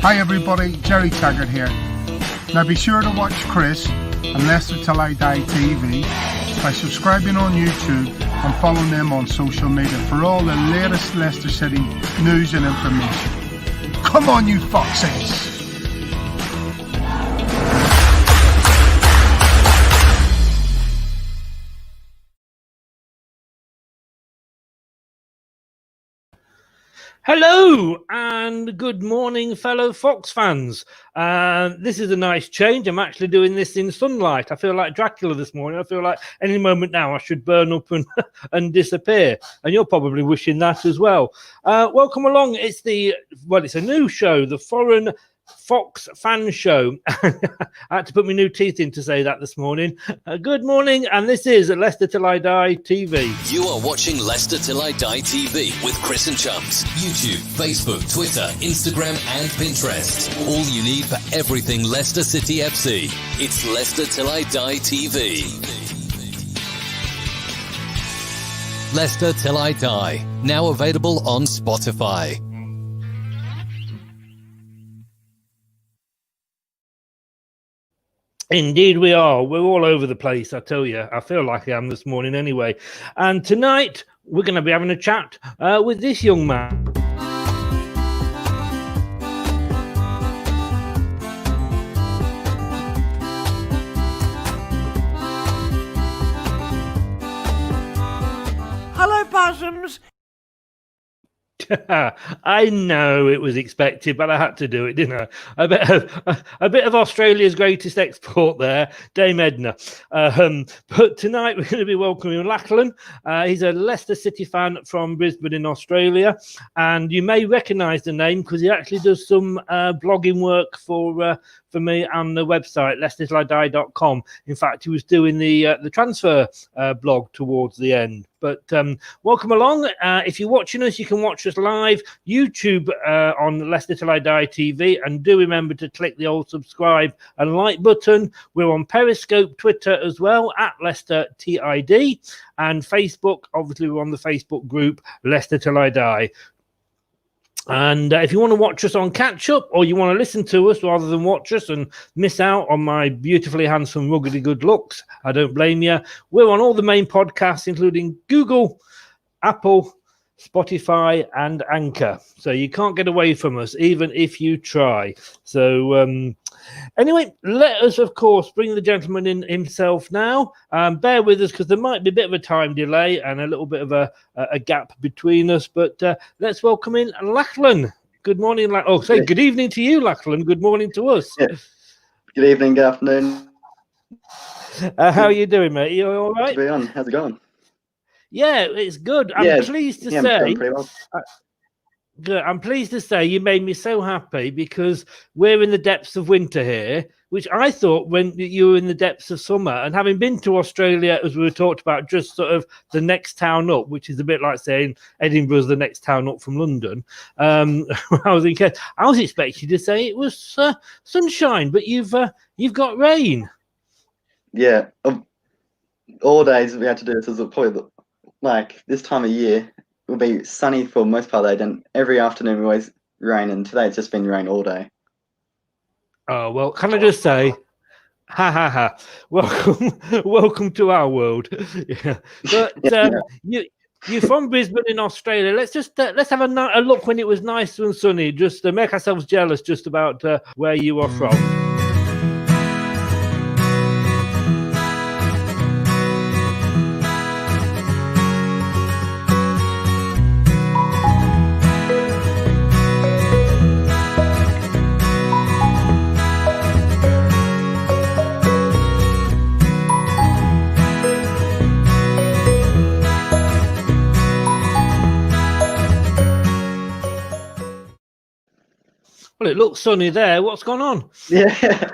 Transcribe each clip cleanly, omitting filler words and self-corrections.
Hi everybody, Jerry Taggart here. Now be sure to watch Chris and Leicester Till I Die TV by subscribing on YouTube and following them on social media for all the latest Leicester City news and information. Come on you foxes! Hello and good morning, fellow Fox fans. This is a nice change. I'm actually doing this in sunlight. I feel like Dracula this morning. I feel like any moment now I should burn up and disappear. And you're probably wishing that as well. Welcome along. It's a new show, the Foreign Fox Fan Show. I had to put my new teeth in to say that this morning. Good morning, and this is Leicester Till I Die TV. You are watching Leicester Till I Die TV with Chris and Chums. YouTube, Facebook, Twitter, Instagram and Pinterest. All you need for everything Leicester City FC. It's Leicester Till I Die TV. Leicester Till I Die. Now available on Spotify. Indeed we are. We're all over the place, I tell you. I feel like I am this morning anyway. And tonight, we're going to be having a chat with this young man. Hello, possums. I know it was expected, but I had to do it, didn't I? A bit of Australia's greatest export there, Dame Edna. But tonight we're going to be welcoming Lachlan. He's a Leicester City fan from Brisbane in Australia, and you may recognise the name because he actually does some blogging work for me on the website leicestertillidie.com. In fact, he was doing the transfer blog towards the end. But welcome along. If you're watching us, you can watch us live YouTube on Leicester Till I Die TV, and do remember to click the old subscribe and like button. We're on Periscope, Twitter as well at Leicester TID, and Facebook. Obviously, we're on the Facebook group Leicester Till I Die. And if you want to watch us on catch up, or you want to listen to us rather than watch us and miss out on my beautifully handsome, ruggedly good looks, I don't blame you. We're on all the main podcasts, including Google, Apple, Spotify, and Anchor. So you can't get away from us, even if you try. So anyway, let us, of course, bring the gentleman in himself now. Bear with us because there might be a bit of a time delay and a little bit of a gap between us. But let's welcome in Lachlan. Good morning. Good evening to you, Lachlan. Good morning to us. Yeah. Good evening, good afternoon. How are you doing, mate? You all right? To be on. How's it going? Yeah, it's good. I'm pleased to say. Well. I'm pleased to say you made me so happy because we're in the depths of winter here, which I thought when you were in the depths of summer. And having been to Australia, as we were talked about, just sort of the next town up, which is a bit like saying Edinburgh's the next town up from London. I was expecting you to say it was sunshine, but you've got rain. Yeah, all days we had to do this. Is probably like this time of year. Will be sunny for most part of the day, and every afternoon we always rain, and today it's just been rain all day. Oh, well, can I just say, ha ha ha, welcome to our world. Yeah. But you're from Brisbane in Australia. Let's have a look when it was nice and sunny, just to make ourselves jealous just about where you are from. Well, it looks sunny there. What's gone on? Yeah.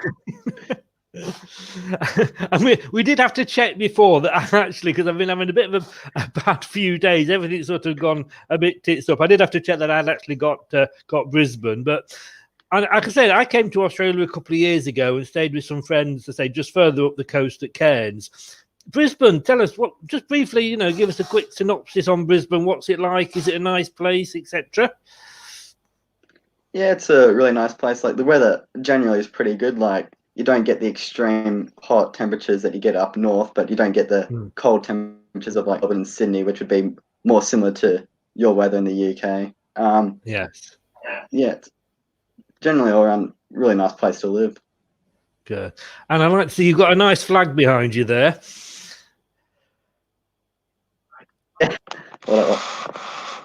I mean, we did have to check before that actually, because I've been having a bit of a bad few days. Everything's sort of gone a bit tits up. I did have to check that I'd actually got Brisbane, but like I said, I came to Australia a couple of years ago and stayed with some friends, to say, just further up the coast at Cairns. Brisbane, tell us just briefly, give us a quick synopsis on Brisbane. What's it like? Is it a nice place, etc.? Yeah, it's a really nice place. Like the weather generally is pretty good. Like you don't get the extreme hot temperatures that you get up north, but you don't get the cold temperatures of like Melbourne and Sydney, which would be more similar to your weather in the UK. Yes. Yeah, it's generally all around really nice place to live. Good. And I like to see you've got a nice flag behind you there.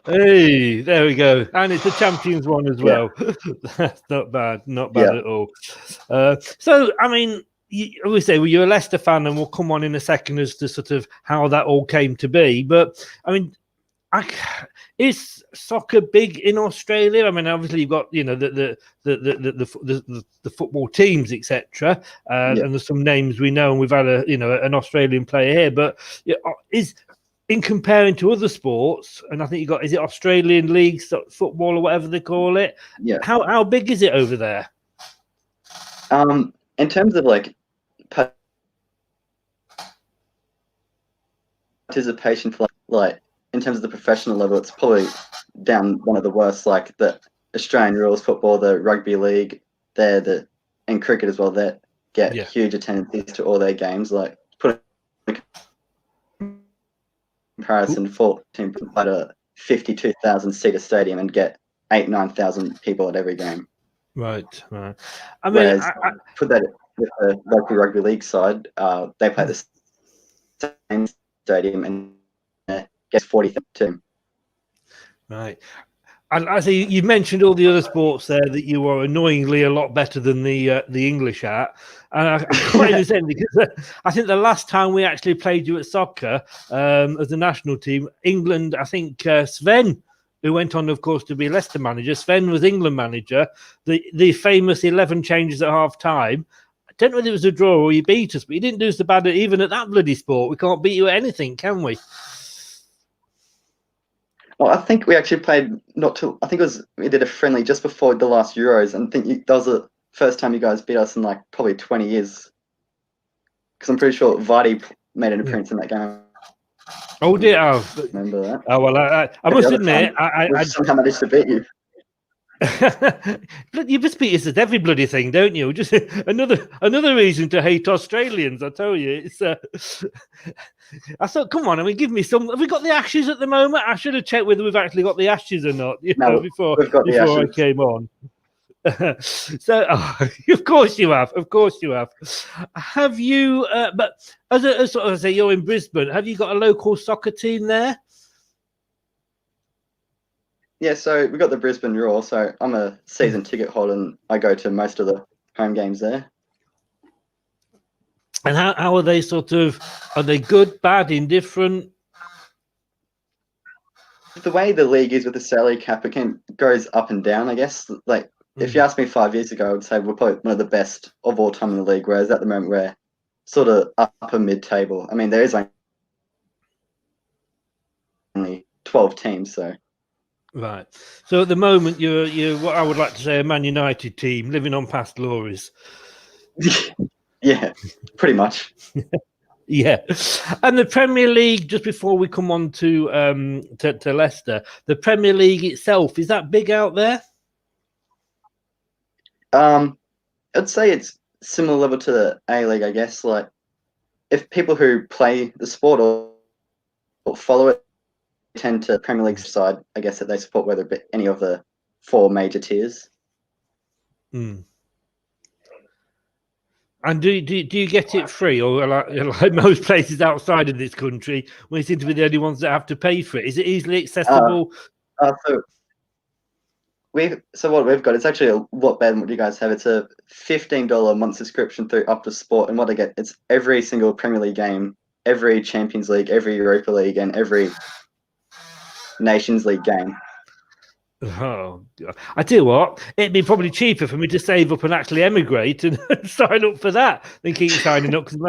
Hey, there we go. And it's a Champions one as well. That's not bad. Not bad at all. So, I mean, we say, well, you're a Leicester fan, and we'll come on in a second as to sort of how that all came to be. But, I mean, is soccer big in Australia? I mean, obviously you've got, you know, the football teams, etc. And there's some names we know, and we've had an Australian player here. But is in comparing to other sports, and I think you got, is it Australian leagues football or whatever they call it? Yeah. How big is it over there? In terms of like participation for like in terms of the professional level, it's probably down one of the worst. Like the Australian rules football, the rugby league, and cricket as well. That get huge attendances to all their games. Like put comparison, for team at a 52,000 seater stadium and get 8,000-9,000 people at every game. Right. I mean, whereas put that with the local rugby league side, they play the same stadium and gets 40,000. Right. And I see you mentioned all the other sports there that you are annoyingly a lot better than the English at. And I quite understand, because I think the last time we actually played you at soccer as a national team, England, I think Sven, who went on, of course, to be Leicester manager, Sven was England manager, the famous 11 changes at half time. I don't know whether it was a draw or you beat us, but you didn't do so bad even at that bloody sport. We can't beat you at anything, can we? Well, I think we actually played we did a friendly just before the last Euros, and I think that was the first time you guys beat us in like probably 20 years. Because I'm pretty sure Vardy made an appearance in that game. Oh dear! Remember that? Oh well, I must admit, I somehow managed to beat you. You just beat us at every bloody thing, don't you? Just another reason to hate Australians. I tell you, it's. I thought, come on, I mean, give me some. Have we got the Ashes at the moment? I should have checked whether we've actually got the Ashes or not. Before I came on. So, of course you have. Of course you have. Have you? But as sort of say, you're in Brisbane. Have you got a local soccer team there? Yeah, so we got the Brisbane Roar. So I'm a season ticket holder, and I go to most of the home games there. And how are they sort of? Are they good, bad, indifferent? The way the league is with the salary cap, it goes up and down, I guess. Like, if you asked me 5 years ago, I would say we're probably one of the best of all time in the league, whereas at the moment we're sort of upper mid-table. I mean, there is only 12 teams, so... Right. So at the moment, you're what I would like to say a Man United team living on past glories. Yeah, pretty much. Yeah. And the Premier League, just before we come on to Leicester, the Premier League itself, is that big out there? I'd say it's similar level to the A-League, I guess. Like, if people who play the sport or follow it tend to Premier League side, I guess, that they support, whether it be any of the 4 major tiers. And do you get it free, or like most places outside of this country, we seem to be the only ones that have to pay for it? Is it easily accessible? So what we've got, it's actually a lot better than what you guys have. It's a $15 month subscription through Optus Sport, and what I get, it's every single Premier League game, every Champions League, every Europa League, and every Nations League game. Oh, God. I tell you what, it'd be probably cheaper for me to save up and actually emigrate and sign up for that than keep signing up, because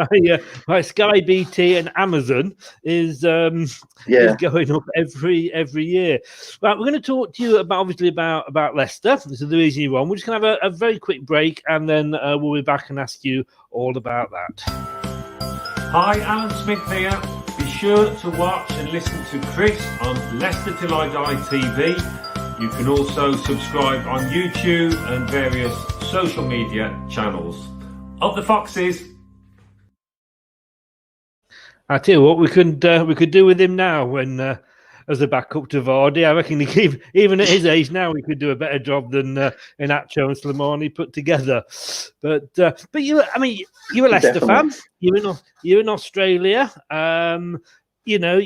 my Sky, BT, and Amazon is going up every year. Right, we're going to talk to you about Leicester. This is the reason you're on. We're just going to have a very quick break, and then we'll be back and ask you all about that. Hi, Alan Smith here. Be sure to watch and listen to Chris on Leicester Till I Die TV You can also subscribe on YouTube and various social media channels. Up the Foxes! I tell you what, we could do with him now when as a backup to Vardy. I reckon even at his age now, we could do a better job than Inacho and Slimani put together. But you're a Leicester fan. You're in Australia. You know,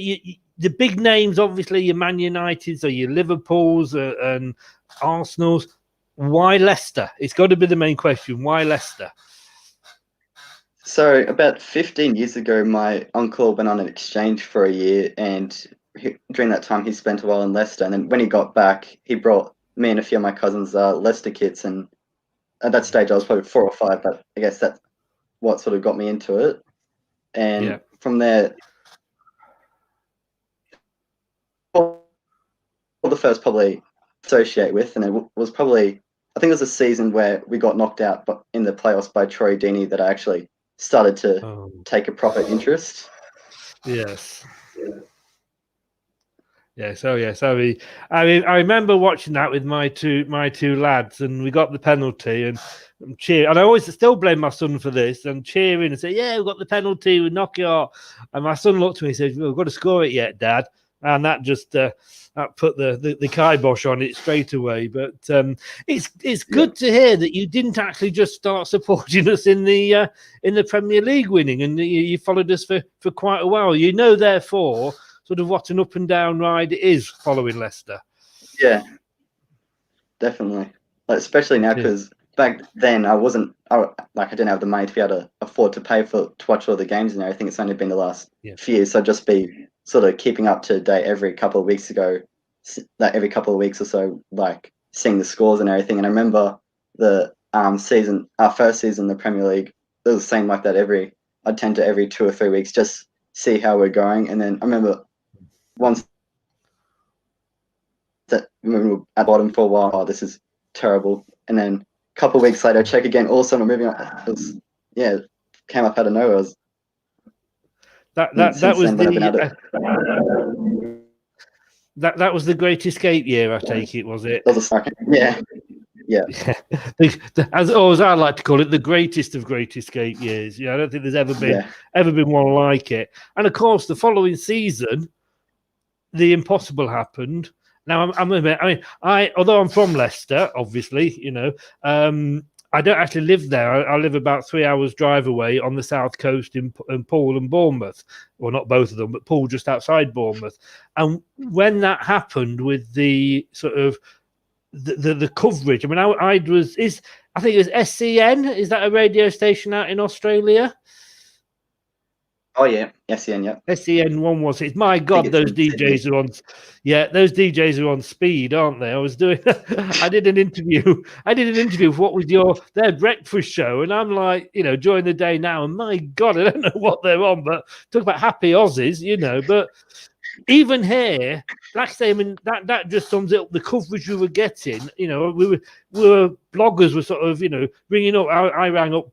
the big names, obviously, your Man Uniteds or your Liverpools and Arsenals. Why Leicester? It's got to be the main question. Why Leicester? So about 15 years ago, my uncle went on an exchange for a year, and during that time, he spent a while in Leicester. And then when he got back, he brought me and a few of my cousins Leicester kits. And at that stage, I was probably 4 or 5, but I guess that's what sort of got me into it. And from there, the first probably associate with, and it was probably, I think it was a season where we got knocked out in the playoffs by Troy Deeney that I actually started to take a proper interest. Yes. Yes. Oh, yes. I remember watching that with my two lads, and we got the penalty, and I'm cheering. And I always still blame my son for this. I'm cheering and say, "Yeah, we got the penalty. We knock it out." And my son looked at me and said, "We've got to score it yet, Dad." And that just that put the kibosh on it straight away. But it's good to hear that you didn't actually just start supporting us in the Premier League winning, and you followed us for quite a while. You know, therefore, sort of what an up and down ride it is following Leicester. Yeah, definitely. Like, especially now, because back then I didn't have the money to be able to afford to pay to watch all the games and everything. It's only been the last few years, so I'd just be sort of keeping up to date every couple of weeks every couple of weeks or so, like seeing the scores and everything. And I remember the our first season in the Premier League, it was the same like that. I'd tend to every 2 or 3 weeks just see how we're going. And then I remember once that we were at bottom for a while, oh, this is terrible. And then a couple of weeks later, check again, all of a sudden we're moving up. It came up out of nowhere. That was the Great Escape year, I take it, was it? Yeah. As I like to call it, the greatest of Great Escape years. I don't think there's ever been one like it. And of course, the following season, the impossible happened. Now, although I'm from Leicester, obviously, I don't actually live there. I live about 3 hours drive away on the south coast in Poole and Bournemouth. Well, not both of them, but Poole just outside Bournemouth. And when that happened with the sort of the coverage, I think it was SCN. Is that a radio station out in Australia? Oh yeah, SCN, yeah. SCN1 was it? My God, those DJs are on. Yeah, those DJs are on speed, aren't they? I did an interview. With what was their breakfast show, and I'm like, during the day now, and my God, I don't know what they're on, but talk about happy Aussies, But even here, like I say, that just sums it up. The coverage we were getting, we were bloggers were sort of, ringing up. I rang up.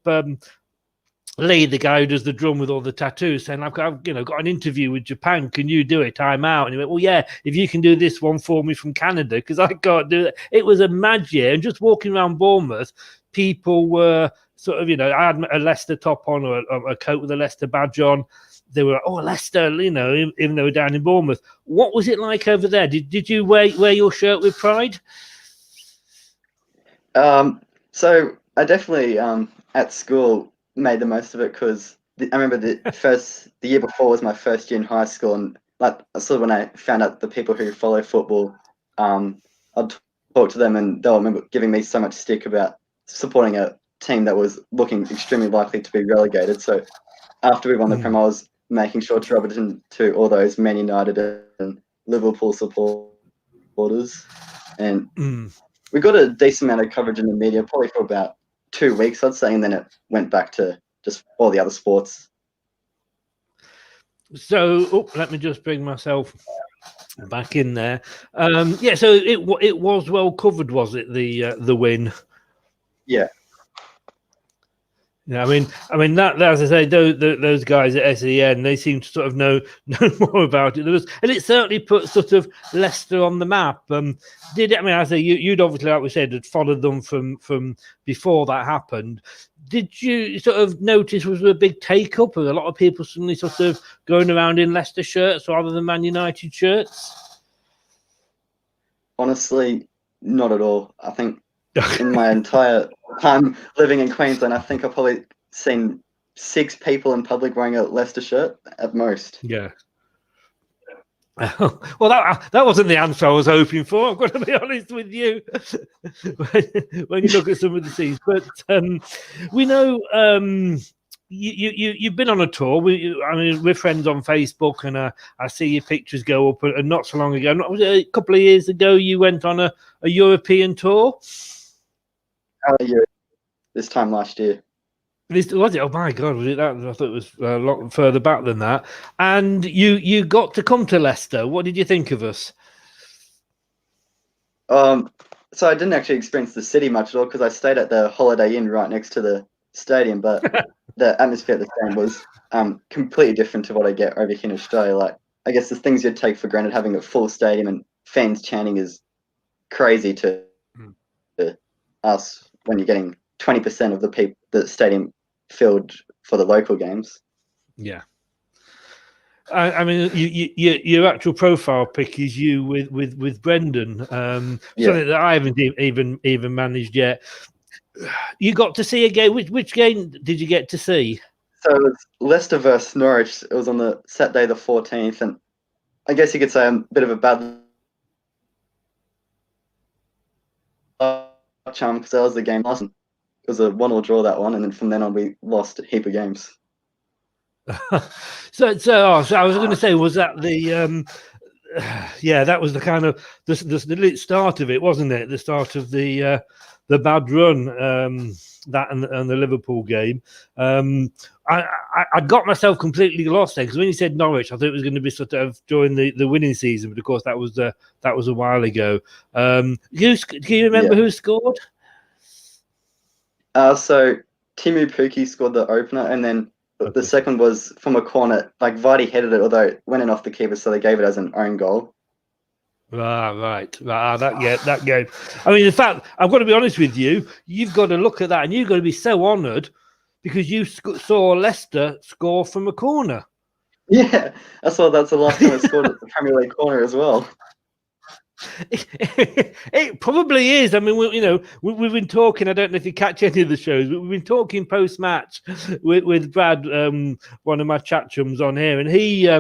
Lee, the guy who does the drum with all the tattoos, saying, I've got an interview with Japan. Can you do it? I'm out. And he went, well, yeah, if you can do this one for me from Canada, because I can't do that. It was a mad year. And just walking around Bournemouth, people were sort of, I had a Leicester top on or a coat with a Leicester badge on. They were like, oh, Leicester, even though they were down in Bournemouth. What was it like over there? Did you wear your shirt with pride? So I definitely, at school, made the most of it, because I remember the year before was my first year in high school, and like sort of when I found out the people who follow football, I'd talk to them, and they'll remember giving me so much stick about supporting a team that was looking extremely likely to be relegated. So after we won the Prem, I was making sure to rub it into all those Man United and Liverpool supporters, and we got a decent amount of coverage in the media, probably for about 2 weeks, I'd say, and then it went back to just all the other sports. So, let me just bring myself back in there. So it was well covered, was it? The win. Yeah. Yeah, I mean that as I say, those guys at SEN, they seem to sort of know more about it. And it certainly put sort of Leicester on the map. Did it? I mean, I say you'd obviously, like we said, had followed them from before that happened. Did you sort of notice was there a big take up? Were a lot of people suddenly sort of going around in Leicester shirts rather than Man United shirts? Honestly, not at all. I think in my entire time living in Queensland, I think I've probably seen 6 people in public wearing a Leicester shirt at most. Yeah. Well, that wasn't the answer I was hoping for. I've got to be honest with you. when you look at some of the scenes, but we know you've been on a tour. I mean, we're friends on Facebook, and I see your pictures go up. And not so long ago, was it a couple of years ago, you went on a European tour? Yeah, this time last year. Was it? Oh my God! Was it that? I thought it was a lot further back than that. And you got to come to Leicester. What did you think of us? So I didn't actually experience the city much at all because I stayed at the Holiday Inn right next to the stadium. But the atmosphere at the stadium was completely different to what I get over here in Australia. Like, I guess the things you'd take for granted, having a full stadium and fans chanting, is crazy to us when you're getting 20% of the stadium filled for the local games. Yeah. I mean, your actual profile pic is you with Brendan. Something that I haven't even managed yet. You got to see a game. Which game did you get to see? So it was Leicester versus Norwich. It was on the Saturday the 14th, and I guess you could say I'm a bit of a bad charm because that was the game last. It was a 1-1 draw, that one, and then from then on we lost a heap of games. So I was going to say, was that the yeah, that was the kind of the start of it, wasn't it? The start of the bad run, that and the Liverpool game. I got myself completely lost there because when you said Norwich, I thought it was going to be sort of during the winning season, but of course that was a while ago. Can you remember who scored? So Timu Puki scored the opener, and then the second was from a corner. Like, Vardy headed it, although it went in off the keeper, so they gave it as an own goal. Right. That game. I mean, in fact, I've got to be honest with you. You've got to look at that, and you've got to be so honoured because you saw Leicester score from a corner. Yeah, I saw that's the last time I scored at the Premier League corner as well. It probably is. I mean, we've been talking. I don't know if you catch any of the shows, but we've been talking post match with Brad, one of my chat chums on here, and he,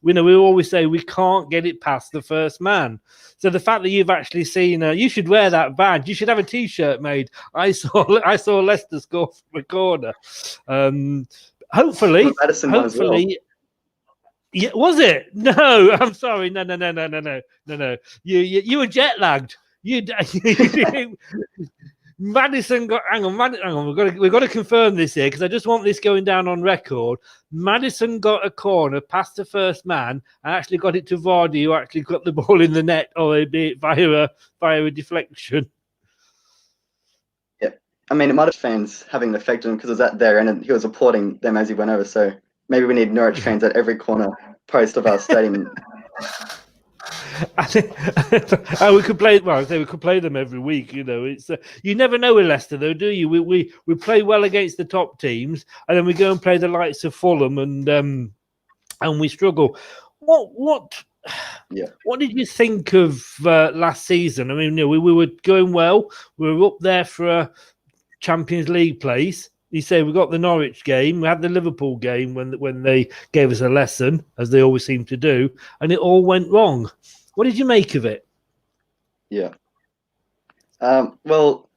we always say we can't get it past the first man. So the fact that you've actually seen, you should wear that badge. You should have a T-shirt made. I saw Leicester score from a corner. Hopefully. Yeah, was it? No, I'm sorry. No. You were jet lagged. Maddison got. Hang on. We've got to confirm this here because I just want this going down on record. Maddison got a corner past the first man and actually got it to Vardy, who actually got the ball in the net, or be it via a deflection. Yeah, I mean, it might have fans having an effect on him because it was at there, and he was applauding them as he went over. So maybe we need Norwich fans at every corner post of our stadium. I think we could play. Well, I say we could play them every week. It's you never know with Leicester, though, do you? We play well against the top teams, and then we go and play the likes of Fulham, and we struggle. What did you think of last season? I mean, we were going well. We were up there for a Champions League place. You say we got the Norwich game, we had the Liverpool game when they gave us a lesson, as they always seem to do, and it all went wrong. What did you make of it? Yeah. Well,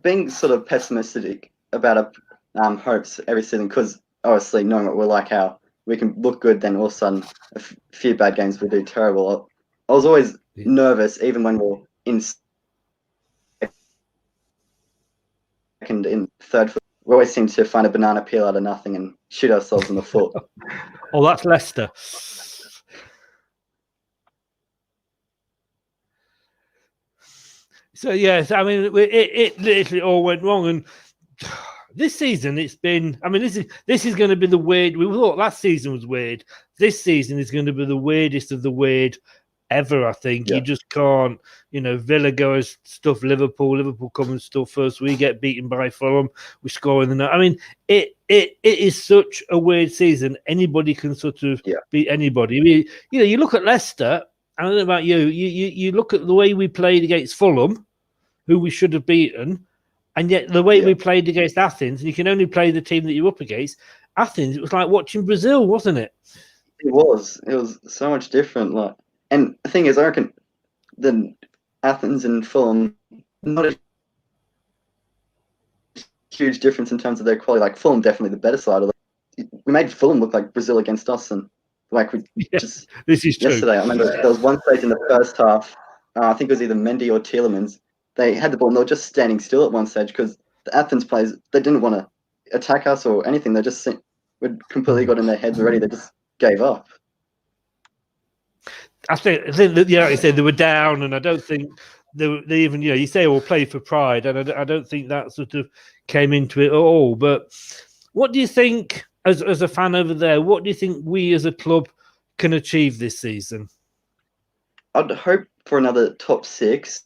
being sort of pessimistic about hopes every season, because obviously knowing what we're like, how we can look good, then all of a sudden a few bad games we do terrible. I was always nervous, even when we're in second, in third. We always seem to find a banana peel out of nothing and shoot ourselves in the foot. Oh, that's Leicester. So yes, I mean it literally all went wrong, and this season it's been. I mean, this is going to be the weird. We thought last season was weird. This season is going to be the weirdest of the weird ever. I think you just can't. Villa go and stuff Liverpool. Liverpool come and stuff us. We get beaten by Fulham. We score in the night. I mean, it is such a weird season. Anybody can sort of beat anybody. I mean, you look at Leicester. I don't know about you. You look at the way we played against Fulham, who we should have beaten, and yet the way we played against Athens, and you can only play the team that you're up against. Athens, it was like watching Brazil, wasn't it? It was so much different. And the thing is, I reckon the Athens and Fulham, not a huge difference in terms of their quality. Like Fulham, definitely the better side. We made Fulham look like Brazil against us, and this is true. Yesterday, I remember there was one stage in the first half. I think it was either Mendy or Tielemans. They had the ball and they were just standing still at one stage because the Athens players, they didn't want to attack us or anything. They just completely got in their heads already. They just gave up. I think that, like you said, they were down, and I don't think they even, you say, "Well, play for pride," and I don't think that sort of came into it at all. But what do you think, as a fan over there, what do you think we as a club can achieve this season? I'd hope for another top 6.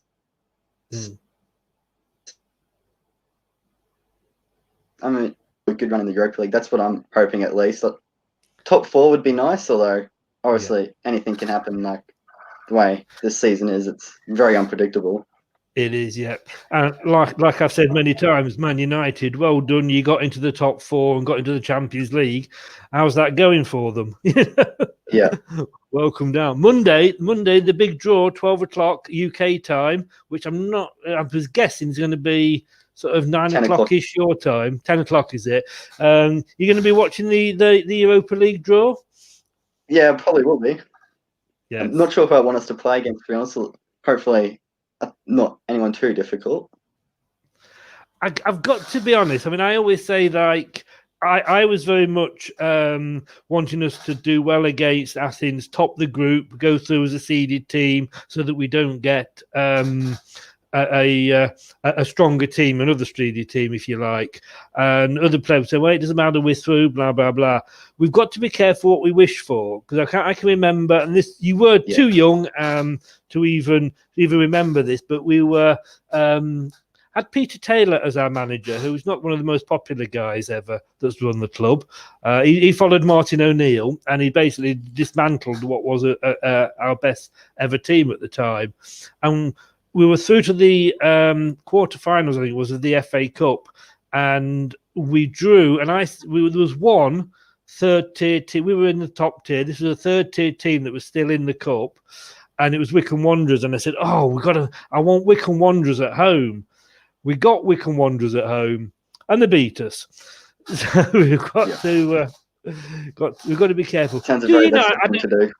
I mean, a good run in the Europa League. That's what I'm hoping at least. Top 4 would be nice, although obviously anything can happen. Like the way this season is, it's very unpredictable. It is, yeah. And like I've said many times, Man United, well done. You got into the top 4 and got into the Champions League. How's that going for them? Yeah. Welcome down. Monday, the big draw, 12 o'clock UK time, which I was guessing is going to be sort of 9 o'clock-ish your time. 10 o'clock, is it? You're going to be watching the Europa League draw? Yeah, probably will be. Yeah. I'm not sure if I want us to play against, to be honest. Hopefully not anyone too difficult. I've got to be honest. I mean, I always say, like, I was very much wanting us to do well against Athens, top the group, go through as a seeded team so that we don't get a stronger team, another seeded team, if you like. And other players say, well, it doesn't matter, we're through, blah, blah, blah. We've got to be careful what we wish for, because I can remember, and this, you were too young to even remember this, but we were... had Peter Taylor as our manager, who's not one of the most popular guys ever that's run the club. He followed Martin O'Neill, and he basically dismantled what was our best ever team at the time. And we were through to the quarterfinals, I think it was, of the FA Cup, and we drew. And there was one third-tier team. We were in the top tier. This was a third-tier team that was still in the cup, and it was Wycombe Wanderers. And I said, I want Wycombe Wanderers at home. We got Wycombe Wanderers at home, and they beat us. So we've got to be careful. Sounds a very Leicester thing to do.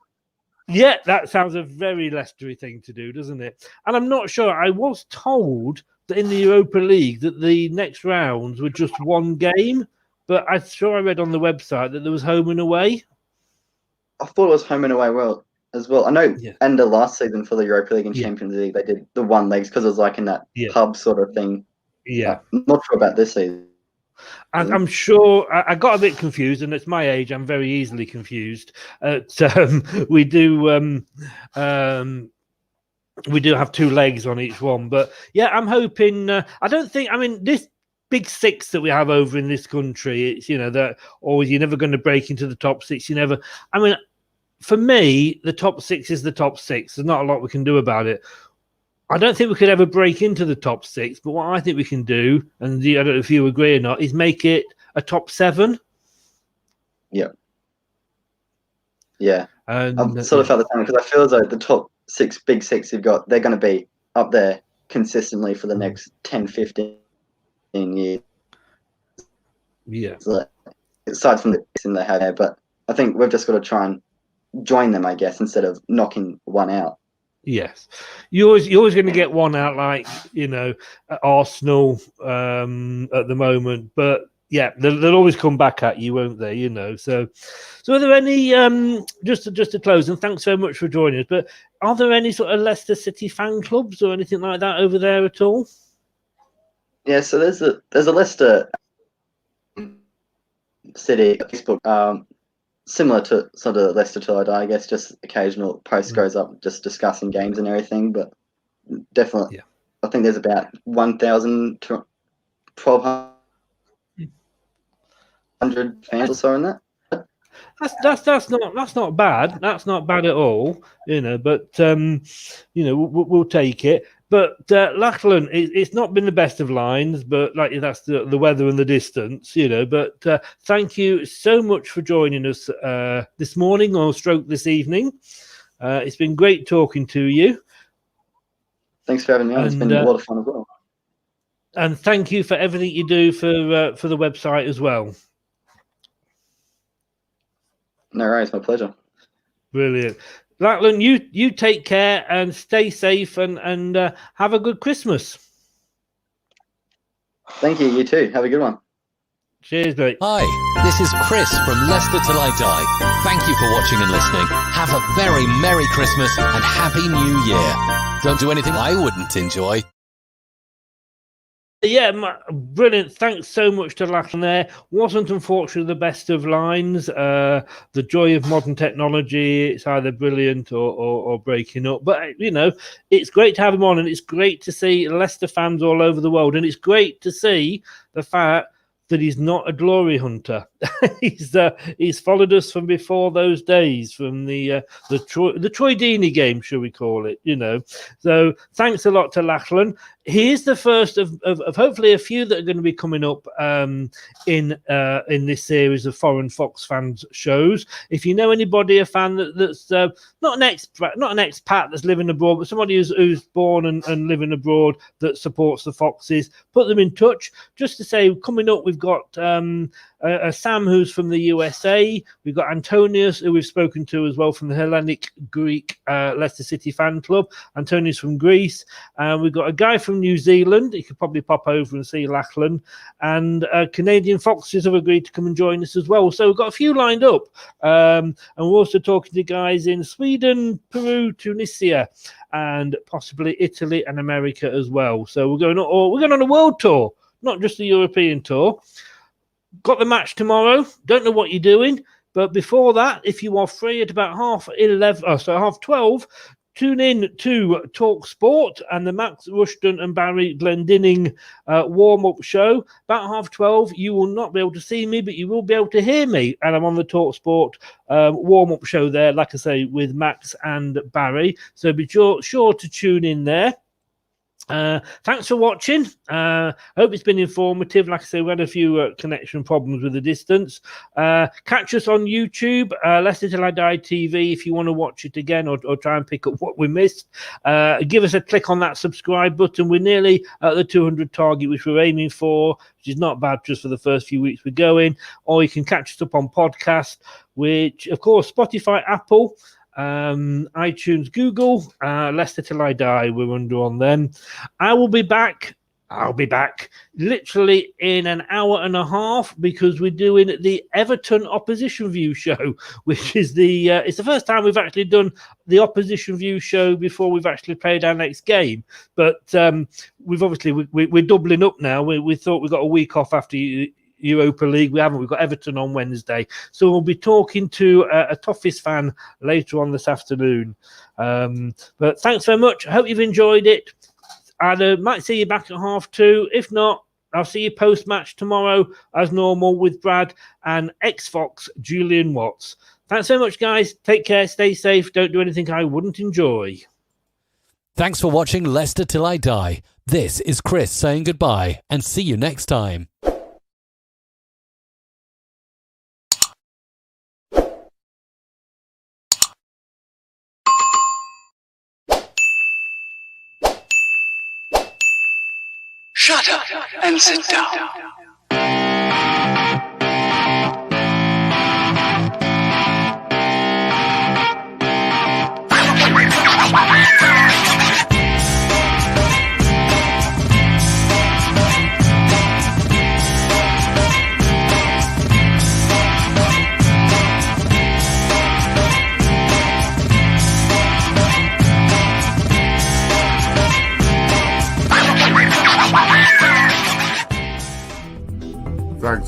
Yeah, that sounds a very Leicester thing to do, doesn't it? And I'm not sure. I was told that in the Europa League that the next rounds were just one game, but I'm sure I read on the website that there was home and away. I thought it was home and away as well. I know end of last season for the Europa League and Champions League, they did the one legs because it was like in that pub sort of thing. Yeah. Not sure about this season. I'm sure I got a bit confused, and at my age, I'm very easily confused. We do have 2 legs on each one, but yeah, I'm hoping. I don't think. I mean, this big 6 that we have over in this country, it's that always you're never going to break into the top 6. You never. I mean, for me, the top 6 is the top 6. There's not a lot we can do about it. I don't think we could ever break into the top 6, but what I think we can do, and I don't know if you agree or not, is make it a top 7. Yeah. Yeah. I'm sort of felt the same because I feel as though the top 6, big 6 you've got, they're going to be up there consistently for the next 10, 15 years. Yeah. So, aside from the thing they have there, but I think we've just got to try and join them, I guess, instead of knocking one out. Yes, you're always going to get one out, like Arsenal at the moment. But yeah, they'll always come back at you, won't they? So are there any just to close? And thanks so much for joining us. But are there any sort of Leicester City fan clubs or anything like that over there at all? Yeah, so there's a Leicester City Facebook, similar to sort of Leicester Till I Die, I guess. Just occasional post goes up, just discussing games and everything. But definitely, I think there's about 1,000 to 1,200 fans or so in that. That's not bad. That's not bad at all, But we'll take it. But Lachlan, it's not been the best of lines, but that's the weather and the distance, But thank you so much for joining us this morning or stroke this evening. It's been great talking to you. Thanks for having me on. It's been a lot of fun as well. And thank you for everything you do for the website as well. No worries, my pleasure. Brilliant. Lachlan, you take care and stay safe and have a good Christmas. Thank you. You too. Have a good one. Cheers, mate. Hi, this is Chris from Leicester Till I Die. Thank you for watching and listening. Have a very Merry Christmas and Happy New Year. Don't do anything I wouldn't enjoy. Yeah, brilliant. Thanks so much to Lachlan there. Wasn't unfortunately the best of lines. The joy of modern technology, it's either brilliant or breaking up. But, it's great to have him on, and it's great to see Leicester fans all over the world. And it's great to see the fact that he's not a glory hunter. He's followed us from before those days, from the Troy Deeney game, shall we call it? So thanks a lot to Lachlan. He is the first of hopefully a few that are going to be coming up in this series of Foreign Fox fans shows. If you know anybody, a fan that's not an expat that's living abroad, but somebody who's born and living abroad that supports the Foxes, put them in touch. Just to say, coming up, we've got Sam, who's from the USA. We've got Antonius, who we've spoken to as well, from the Hellenic Greek Leicester City fan club. Antonius from Greece. We've got a guy from New Zealand. You could probably pop over and see Lachlan. And Canadian Foxes have agreed to come and join us as well. So we've got a few lined up. And we're also talking to guys in Sweden, Peru, Tunisia, and possibly Italy and America as well. So we're going on a world tour, not just a European tour. Got the match tomorrow. Don't know what you're doing, but before that, if you are free at about 12:30, tune in to Talk Sport and the Max Rushton and Barry Glendinning warm-up show. About 12:30, you will not be able to see me, but you will be able to hear me, and I'm on the Talk Sport warm-up show there, like I say, with Max and Barry. So be sure to tune in there. Thanks for watching. Hope it's been informative. Like I say, we had a few connection problems with the distance. Catch us on YouTube, Leicester Till I Die TV, if you want to watch it again or try and pick up what we missed. Give us a click on that subscribe button. We're nearly at the 200 target, which we're aiming for, which is not bad just for the first few weeks we're going. Or you can catch us up on podcast, which, of course, Spotify, Apple, iTunes, Google, Leicester Till I Die, we're under on them. I'll be back literally in an hour and a half, because we're doing the Everton Opposition View show, which is it's the first time we've actually done the Opposition View show before we've actually played our next game. But we've obviously we're doubling up now. We thought we got a week off after Europa League. We haven't. We've got Everton on Wednesday, so we'll be talking to a Toffees fan later on this afternoon. But thanks very much. I hope you've enjoyed it. I might see you back at 2:30. If not, I'll see you post-match tomorrow as normal with Brad and ex-Fox Julian Watts. Thanks so much, guys. Take care. Stay safe. Don't do anything I wouldn't enjoy. Thanks for watching Leicester Till I Die. This is Chris saying goodbye, and see you next time. Shut up and sit down.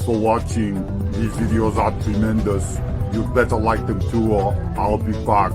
Thanks for watching. These videos are tremendous. You'd better like them too, or I'll be back.